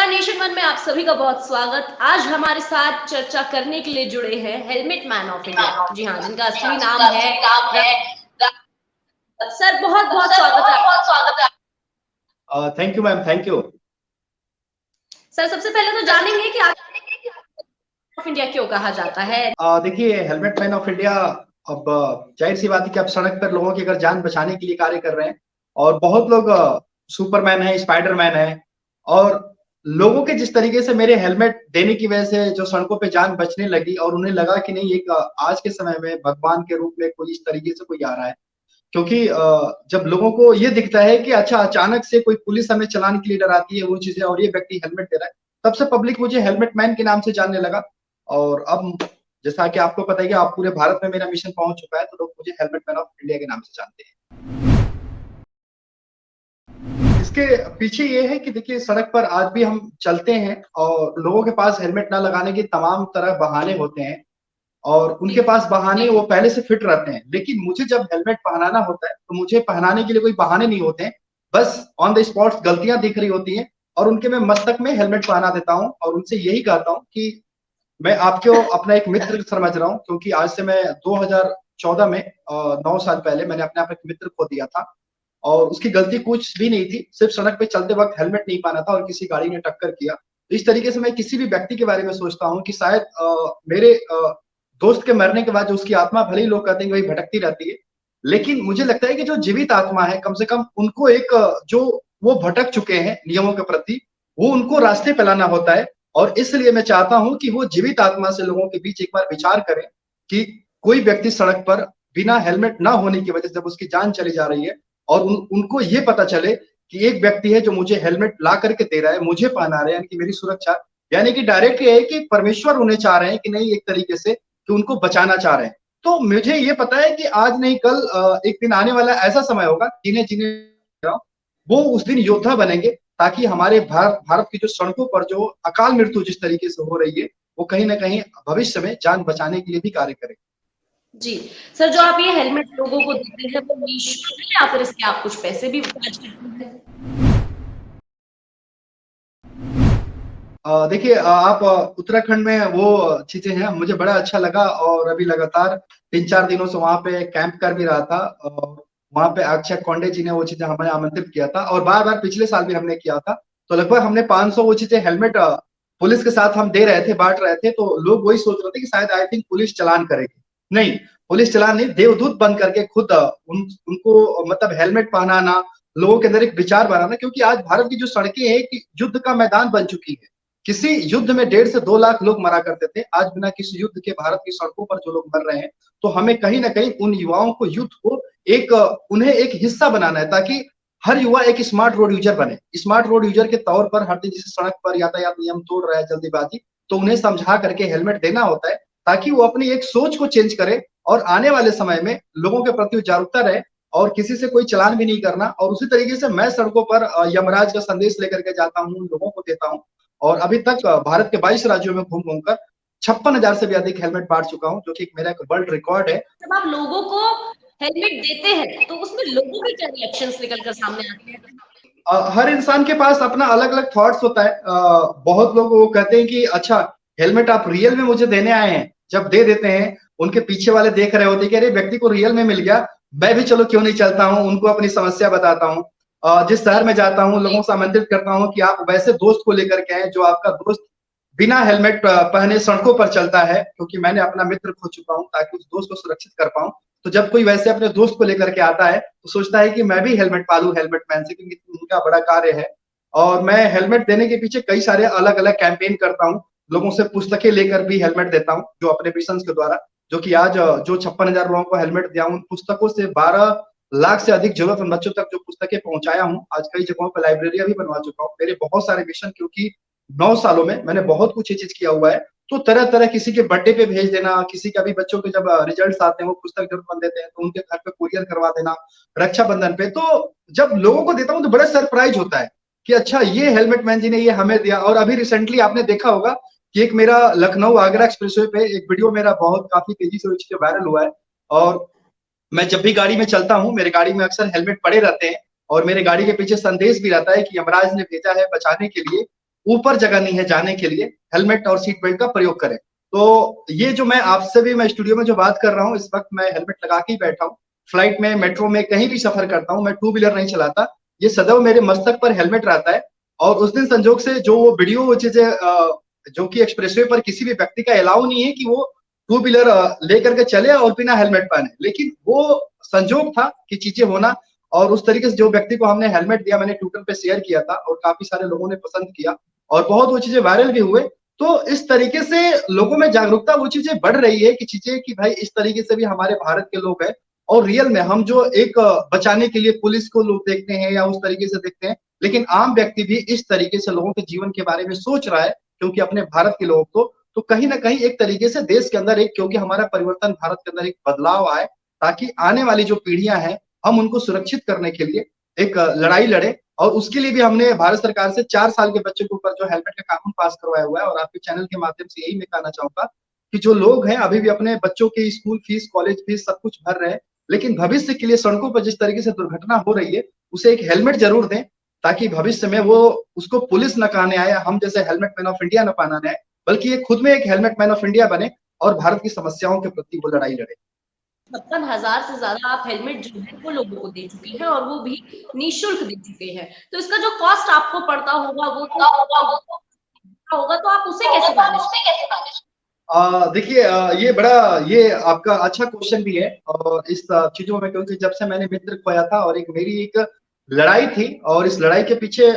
नमस्कार nation one में आप सभी का बहुत स्वागत। आज हमारे साथ चर्चा करने के लिए जुड़े हैं हेलमेट मैन ऑफ इंडिया। जी हाँ, जिनका असली नाम है सर। बहुत बहुत स्वागत है। Thank you ma'am, thank you sir. सबसे पहले तो जानेंगे कि ऑफ इंडिया क्यों कहा जाता है। देखिए, हेलमेट मैन ऑफ इंडिया, अब जाहिर सी बात है कि आप सड़क पर लोगों की अगर जान बचाने के लिए कार्य कर रहे हैं, और बहुत लोग सुपरमैन है, स्पाइडरमैन है, और लोगों के जिस तरीके से मेरे हेलमेट देने की वजह से जो सड़कों पे जान बचने लगी, और उन्हें लगा कि नहीं, एक आज के समय में भगवान के रूप में कोई इस तरीके से कोई आ रहा है। क्योंकि जब लोगों को ये दिखता है कि अच्छा, अचानक से कोई पुलिस हमें चलान के लिए डराती है, वो चीजें, और ये व्यक्ति हेलमेट दे रहा है, तब से पब्लिक मुझे हेलमेट मैन के नाम से जानने लगा। और अब जैसा कि आपको पता है कि आप पूरे भारत में मेरा मिशन पहुंच चुका है, तो लोग मुझे हेलमेट मैन ऑफ इंडिया के नाम से जानते हैं। इसके पीछे ये है कि देखिए, सड़क पर आज भी हम चलते हैं और लोगों के पास हेलमेट ना लगाने के तमाम तरह बहाने होते हैं, और उनके पास बहाने वो पहले से फिट रहते हैं। लेकिन मुझे जब हेलमेट पहनाना होता है, तो मुझे पहनाने के लिए कोई बहाने नहीं होते हैं, बस ऑन द स्पॉट गलतियां दिख रही होती हैं, और उनके मैं मस्तक में हेलमेट पहना देता हूं, और उनसे यही कहता हूं कि मैं आपको अपना एक मित्र समझ रहा हूं। क्योंकि आज से मैं 2014 में 9 साल पहले मैंने अपने आप एक मित्र खो दिया था, और उसकी गलती कुछ भी नहीं थी, सिर्फ सड़क पे चलते वक्त हेलमेट नहीं पहना था और किसी गाड़ी ने टक्कर किया। तो इस तरीके से मैं किसी भी व्यक्ति के बारे में सोचता हूँ कि शायद मेरे दोस्त के मरने के बाद जो उसकी आत्मा, भले ही लोग कहते हैं कि वही भटकती रहती है, लेकिन मुझे लगता है कि जो जीवित आत्मा है, कम से कम उनको एक जो वो भटक चुके हैं नियमों के प्रति, वो उनको रास्ते पे लाना होता है। और इसलिए मैं चाहता हूं कि वो जीवित आत्मा से लोगों के बीच एक बार विचार करें कि कोई व्यक्ति सड़क पर बिना हेलमेट ना होने की वजह से जब उसकी जान चली जा रही है, और उनको ये पता चले कि एक व्यक्ति है जो मुझे हेलमेट ला करके दे रहा है, मुझे पहना रहा है, यानी कि मेरी सुरक्षा, यानी कि डायरेक्ट ये है कि परमेश्वर उन्हें चाह रहे हैं कि नहीं, एक तरीके से कि उनको बचाना चाह रहे हैं। तो मुझे ये पता है कि आज नहीं कल एक दिन आने वाला ऐसा समय होगा, जिन्हें जिन्हें वो उस दिन योद्धा बनेंगे, ताकि हमारे भारत की जो सड़कों पर जो अकाल मृत्यु जिस तरीके से हो रही है, वो कहीं ना कहीं भविष्य में जान बचाने के लिए भी कार्य करे। जी सर, जो आप ये हेलमेट लोगों को देते हैं वो निःशुल्क है या फिर इसके आप कुछ पैसे भी चार्ज करते हैं? देखिए, आप उत्तराखंड में वो चीजें हैं, मुझे बड़ा अच्छा लगा, और अभी लगातार 3-4 दिनों से वहां पे कैंप कर भी रहा था। और वहां पे अक्षय कोंडे जी ने वो चीजें हमें आमंत्रित किया था, और बार बार पिछले साल भी हमने किया था। तो लगभग हमने 500 वो चीजें हेलमेट पुलिस के साथ हम दे रहे थे, बांट रहे थे। तो लोग वही सोच रहे थे कि शायद आई थिंक पुलिस चलान करेगी। नहीं, पुलिस चलान नहीं, देवदूत बन करके खुद उनको मतलब हेलमेट पहनाना, लोगों के अंदर एक विचार बनाना। क्योंकि आज भारत की जो सड़कें हैं कि युद्ध का मैदान बन चुकी है। किसी युद्ध में 1.5 से 2 लाख लोग मरा करते थे, आज बिना किसी युद्ध के भारत की सड़कों पर जो लोग मर रहे हैं। तो हमें कहीं ना कहीं उन युवाओं को, युद्ध को एक उन्हें एक हिस्सा बनाना है, ताकि हर युवा एक स्मार्ट रोड यूजर बने। स्मार्ट रोड यूजर के तौर पर हर दिन जिस सड़क पर यातायात नियम तोड़ रहा है जल्दीबाजी, तो उन्हें समझा करके हेलमेट देना होता है, ताकि वो अपनी एक सोच को चेंज करे, और आने वाले समय में लोगों के प्रति जागरूकता रहे, और किसी से कोई चलान भी नहीं करना। और उसी तरीके से मैं सड़कों पर यमराज का संदेश लेकर के जाता हूँ, लोगों को देता हूँ। और अभी तक भारत के 22 राज्यों में घूम घूमकर 56,000 से भी अधिक हेलमेट बांट चुका हूं, जो कि मेरा एक वर्ल्ड रिकॉर्ड है। जब आप लोगों को हेलमेट देते हैं तो उसमें लोगों के क्या रिएक्शंस निकल कर सामने आते हैं? हर इंसान के पास अपना अलग अलग थॉट्स होता है। बहुत लोग वो कहते हैं कि अच्छा, हेलमेट आप रियल में मुझे देने आए हैं। जब दे देते हैं, उनके पीछे वाले देख रहे होते हैं कि अरे, व्यक्ति को रियल में मिल गया, मैं भी चलो क्यों नहीं चलता हूँ। उनको अपनी समस्या बताता हूँ। जिस शहर में जाता हूँ, लोगों से आमंत्रित करता हूँ कि आप वैसे दोस्त को लेकर के आए जो आपका दोस्त बिना हेलमेट पहने सड़कों पर चलता है, क्योंकि मैंने अपना मित्र खो चुका हूं, ताकि उस दोस्त को सुरक्षित कर पाऊं। तो जब कोई वैसे अपने दोस्त को लेकर के आता है, तो सोचता है कि मैं भी हेलमेट पालूं हेलमेट मैन से, क्योंकि उनका बड़ा कार्य है। और मैं हेलमेट देने के पीछे कई सारे अलग अलग कैंपेन करता हूँ। लोगों से पुस्तकें लेकर भी हेलमेट देता हूँ, जो अपने मिशन के द्वारा, जो कि आज जो 56,000 लोगों को हेलमेट दिया हूं, उन पुस्तकों से 12 लाख से अधिक जरूरतमंद बच्चों तक जो पुस्तकें पहुंचाया हूं। आज कई जगहों पर लाइब्रेरियां भी बनवा चुका हूँ। मेरे बहुत सारे मिशन, क्योंकि 9 सालों में मैंने बहुत कुछ ये चीज किया हुआ है। तो तरह तरह किसी के बर्थडे पे भेज देना, किसी का भी बच्चों के जब रिजल्ट्स आते हैं, वो पुस्तक जरूरतमंद देते हैं, तो उनके घर पे कुरियर करवा देना, रक्षाबंधन पे। तो जब लोगों को देता हूँ तो बड़ा सरप्राइज होता है कि अच्छा, ये हेलमेट मैन जी ने ये हमें दिया। और अभी रिसेंटली आपने देखा होगा कि एक मेरा लखनऊ आगरा एक्सप्रेसवे पे एक वीडियो मेरा बहुत काफी तेजी से वायरल हुआ है। और मैं जब भी गाड़ी में चलता हूँ, मेरे गाड़ी में अक्सर हेलमेट पड़े रहते हैं, और मेरे गाड़ी के पीछे संदेश भी रहता है कि यमराज ने भेजा है बचाने के लिए ऊपर जगह नहीं है जाने के लिए, हेलमेट और सीट बेल्ट का प्रयोग करें। तो ये जो मैं आपसे भी मैं स्टूडियो में जो बात कर रहा हूँ, इस वक्त मैं हेलमेट लगा के ही बैठा हूँ। फ्लाइट में, मेट्रो में, कहीं भी सफर करता हूँ, मैं टू व्हीलर नहीं चलाता। ये सदैव मेरे मस्तक पर हेलमेट रहता है। और उस दिन संजोग से जो वो वीडियो, वो चीजें जो कि एक्सप्रेसवे पर किसी भी व्यक्ति का अलाउ नहीं है कि वो टू व्हीलर लेकर के चले और बिना हेलमेट पहने, लेकिन वो संजोग था कि चीजें होना। और उस तरीके से जो व्यक्ति को हमने हेलमेट दिया, मैंने ट्विटर पे शेयर किया था और काफी सारे लोगों ने पसंद किया और बहुत वो चीजें वायरल भी हुए। तो इस तरीके से लोगों में जागरूकता वो चीजें बढ़ रही है कि चीजें कि भाई इस तरीके से भी हमारे भारत के लोग हैं। और रियल में हम जो एक बचाने के लिए पुलिस को लोग देखते हैं या उस तरीके से देखते हैं, लेकिन आम व्यक्ति भी इस तरीके से लोगों के जीवन के बारे में सोच रहा है, क्योंकि अपने भारत के लोगों को तो कहीं ना कहीं एक तरीके से देश के अंदर एक, क्योंकि हमारा परिवर्तन, भारत के अंदर एक बदलाव आए, ताकि आने वाली जो पीढ़ियां हैं हम उनको सुरक्षित करने के लिए एक लड़ाई लड़े। और उसके लिए भी हमने भारत सरकार से 4 साल के बच्चों के ऊपर जो हेलमेट का कानून पास करवाया हुआ है। और आपके चैनल के माध्यम से यही मैं कहना चाहूंगा कि जो लोग हैं अभी भी अपने बच्चों के स्कूल फीस, कॉलेज फीस सब कुछ भर रहे हैं, लेकिन भविष्य के लिए सड़कों पर जिस तरीके से दुर्घटना हो रही है, उसे एक हेलमेट जरूर दें, ताकि भविष्य में वो उसको पुलिस न कहने आए, हम जैसे हेलमेट मैन ऑफ इंडिया न बनाने आए, बल्कि ये खुद में एक हेलमेट मैन ऑफ इंडिया बने और भारत की समस्याओं के प्रति वो लड़ाई लड़े। 56,000 से ज्यादा आप हेलमेट जो है वो लोगों को दे चुकी हैं, और वो भी निःशुल्क दे चुके हैं। तो इसका जो कॉस्ट आपको पड़ता होगा वो तो होगा, तो आप उसे कैसे मैनेज? देखिए, ये बड़ा, ये आपका अच्छा क्वेश्चन भी है। और इस चीजों में, क्योंकि जब से मैंने मित्र खोया था और एक मेरी एक लड़ाई थी, और इस लड़ाई के पीछे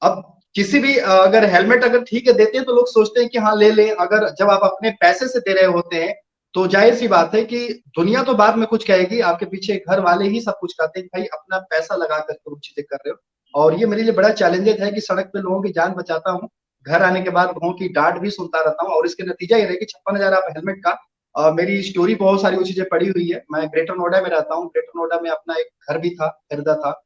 अब किसी भी अगर हेलमेट अगर ठीक है देते हैं तो लोग सोचते हैं कि हाँ ले लें। अगर जब आप अपने पैसे से दे रहे होते हैं तो जाहिर सी बात है कि दुनिया तो बाद में कुछ कहेगी, आपके पीछे घर वाले ही सब कुछ कहते हैं कि भाई अपना पैसा लगा करके वो चीजें कर रहे हो। और ये मेरे लिए बड़ा चैलेंजेस है कि सड़क पे लोगों की जान बचाता हूँ, घर आने के बाद लोगों की डांट भी सुनता रहता हूँ, और इसके नतीजा ये रहे कि 56,000 आप हेलमेट का, मेरी स्टोरी बहुत सारी वो चीजें पड़ी हुई है। मैं ग्रेटर नोएडा में रहता हूँ, ग्रेटर नोएडा में अपना एक घर भी था, खरीदा था।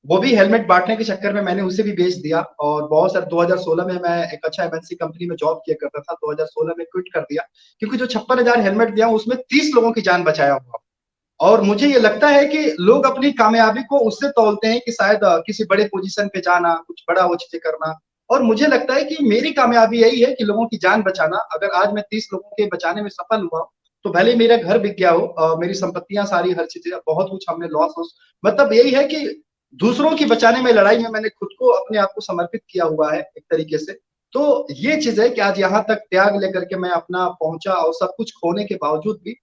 वो भी हेलमेट बांटने के चक्कर में मैंने उसे भी बेच दिया। और बहुत सारे 2016 में मैं एक अच्छा एमएनसी कंपनी में जॉब किया करता था, 2016 में क्विट कर दिया, क्योंकि जो 56,000 हेलमेट दिया उसमें 30 लोगों की जान बचाया हुआ। और मुझे ये लगता है कि लोग अपनी कामयाबी को उससे तौलते हैं कि शायद किसी बड़े पोजीशन पे जाना, कुछ बड़ा वो चीजें करना। और मुझे लगता है कि मेरी कामयाबी यही है कि लोगों की जान बचाना। अगर आज मैं 30 लोगों के बचाने में सफल हुआ, तो भले ही मेरा घर बिक गया हो, मेरी संपत्तियां सारी, हर चीजें, बहुत कुछ हमने लॉस हो, मतलब यही है कि दूसरों की बचाने में, लड़ाई में मैंने खुद को, अपने आप को समर्पित किया हुआ है एक तरीके से। तो ये चीज है कि आज यहाँ तक त्याग लेकर के मैं अपना पहुंचा, और सब कुछ खोने के बावजूद भी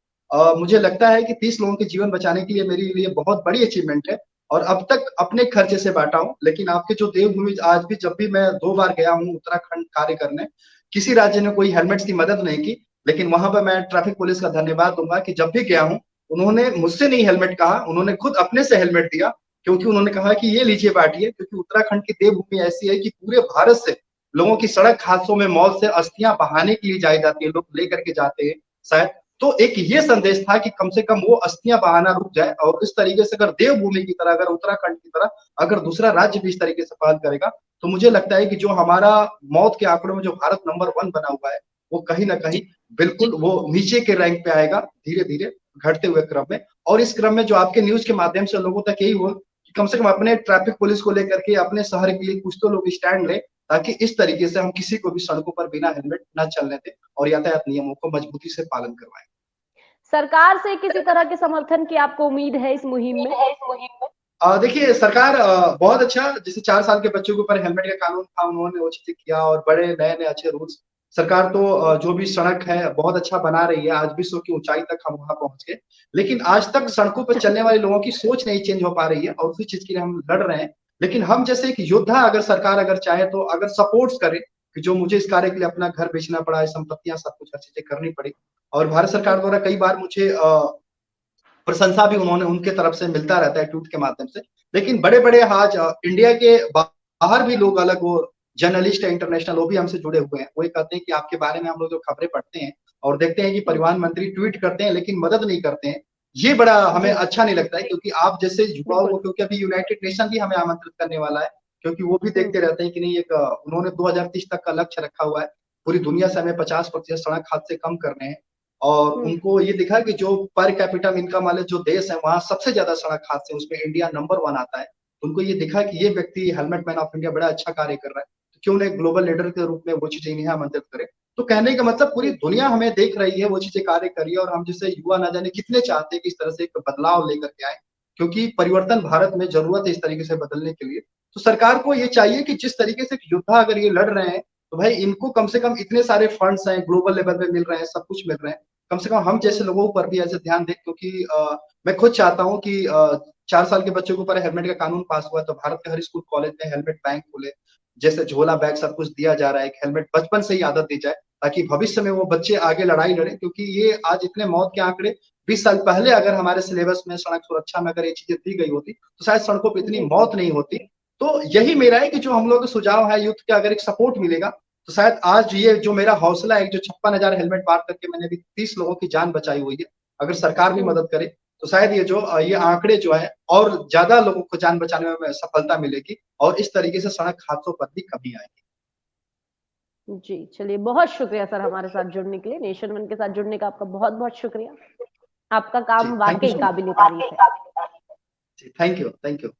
मुझे लगता है कि 30 लोगों के जीवन बचाने के लिए मेरे लिए बहुत बड़ी अचीवमेंट है। और अब तक अपने खर्चे से बांटा हूँ। लेकिन आपके जो देवभूमि, आज भी जब भी मैं 2 बार गया हूँ उत्तराखंड कार्य करने, किसी राज्य ने कोई हेलमेट्स की मदद नहीं की। लेकिन वहां पर मैं ट्रैफिक पुलिस का धन्यवाद दूंगा कि जब भी गया हूँ, उन्होंने मुझसे नहीं हेलमेट कहा, उन्होंने खुद अपने से हेलमेट दिया। क्योंकि उन्होंने कहा कि ये लीजिए बांटिए, क्योंकि उत्तराखंड की देवभूमि ऐसी है कि पूरे भारत से लोगों की सड़क हादसों में मौत से अस्थियां बहाने के लिए जाई जाती है, लोग लेकर के जाते हैं शायद। तो एक ये संदेश था कि कम से कम वो अस्थियां बहाना रुक जाए। और इस तरीके से अगर देवभूमि की तरह, अगर उत्तराखंड की तरह अगर दूसरा राज्य भी इस तरीके से पहल करेगा, तो मुझे लगता है कि जो हमारा मौत के आंकड़ों में जो भारत नंबर 1 बना हुआ है, वो कहीं ना कहीं बिल्कुल वो नीचे के रैंक पे आएगा, धीरे धीरे घटते हुए क्रम में। और इस क्रम में जो आपके न्यूज के माध्यम से लोगों तक यही हो कि कम से कम अपने ट्रैफिक पुलिस को लेकर के अपने शहर के लिए कुछ तो लोग स्टैंड ले, ताकि इस तरीके से हम किसी को भी सड़कों पर बिना हेलमेट न चलने दें और यातायात नियमों को मजबूती से पालन करवाएं। सरकार से किसी तरह के समर्थन की आपको उम्मीद है इस मुहिम में? देखिए, सरकार बहुत अच्छा, जैसे 4 साल के बच्चों के ऊपर हेलमेट का कानून था, उन्होंने वो चीजें किया, और बड़े नए नए अच्छे रूल्स। सरकार तो जो भी सड़क है बहुत अच्छा बना रही है, आज विश्व की ऊंचाई तक हम वहां पहुंच गए। लेकिन आज तक सड़कों पर चलने वाले लोगों की सोच नहीं चेंज हो पा रही है, और उसी चीज के लिए हम लड़ रहे हैं। लेकिन हम जैसे एक योद्धा, अगर सरकार अगर चाहे तो अगर सपोर्ट्स करे, कि जो मुझे इस कार्य के लिए अपना घर बेचना पड़ा है, संपत्तियां सब कुछ हर चीजें करनी पड़ी। और भारत सरकार द्वारा कई बार मुझे प्रशंसा भी उन्होंने, उनके तरफ से मिलता रहता है ट्वीट के माध्यम से। लेकिन बड़े बड़े आज इंडिया के बाहर भी लोग, अलग वो जर्नलिस्ट है इंटरनेशनल, वो भी हमसे जुड़े हुए हैं। वो ये कहते हैं कि आपके बारे में हम लोग जो खबरें पढ़ते हैं और देखते हैं कि परिवहन मंत्री ट्वीट करते हैं लेकिन मदद नहीं करते हैं, ये बड़ा हमें अच्छा नहीं लगता है। क्योंकि आप जैसे युवाओं को, क्योंकि अभी यूनाइटेड नेशन भी हमें आमंत्रित करने वाला है, क्योंकि वो भी देखते रहते हैं कि नहीं, एक उन्होंने 2030 तक का लक्ष्य रखा हुआ है, पूरी दुनिया से हमें 50% सड़क हादसे कम करने हैं। और उनको ये दिखा कि जो पर कैपिटल इनकम वाले जो देश है, वहां सबसे ज्यादा सड़क हादसे, उसमें इंडिया नंबर 1 आता है। उनको ये दिखा कि ये व्यक्ति हेलमेट मैन ऑफ इंडिया बड़ा अच्छा कार्य कर रहा है, तो क्यों नहीं ग्लोबल लीडर के रूप में वो चीजें इन्हें आमंत्रित करें। तो कहने का मतलब पूरी दुनिया हमें देख रही है, वो चीजें कार्य कर रही है, और हम जैसे युवा ना जाने कितने चाहते हैं कि इस तरह से एक बदलाव लेकर के आए, क्योंकि परिवर्तन भारत में जरूरत है इस तरीके से बदलने के लिए। तो सरकार को ये चाहिए कि जिस तरीके से योद्धा अगर ये लड़ रहे हैं, तो भाई इनको कम से कम इतने सारे फंड्स हैं, ग्लोबल लेवल पे मिल रहे हैं, सब कुछ मिल रहे हैं, कम से कम हम जैसे लोगों पर भी ऐसे ध्यान दें, क्योंकि मैं खुद चाहता हूँ कि 4 साल के बच्चों के ऊपर हेलमेट का कानून पास हुआ, तो भारत के हर स्कूल कॉलेज में हेलमेट बैंक खुले, जैसे झोला बैग सब कुछ दिया जा रहा है, हेलमेट बचपन से ही आदत दी जाए, ताकि भविष्य में वो बच्चे आगे लड़ाई लड़े, क्योंकि ये आज इतने मौत के आंकड़े 20 साल पहले अगर हमारे सिलेबस में सड़क सुरक्षा में अगर ये चीजें दी गई होती, तो शायद सड़कों पर इतनी मौत नहीं होती। तो यही मेरा है कि जो हम लोग का सुझाव है, यूथ के अगर एक सपोर्ट मिलेगा, तो शायद आज ये जो मेरा हौसला है, जो 56,000 हेलमेट बांट करके मैंने अभी 30 लोगों की जान बचाई हुई है, अगर सरकार भी मदद करे, तो शायद ये जो ये आंकड़े जो है और ज्यादा लोगों को जान बचाने में सफलता मिलेगी, और इस तरीके से सड़क हादसों पर भी कमी आएगी। जी, चलिए बहुत शुक्रिया सर हमारे साथ जुड़ने के लिए। नेशन वन के साथ जुड़ने का आपका बहुत बहुत शुक्रिया। आपका काम जी, थैंक यू वाकई सो काबिल तारीफ है। Much. Thank you, thank you.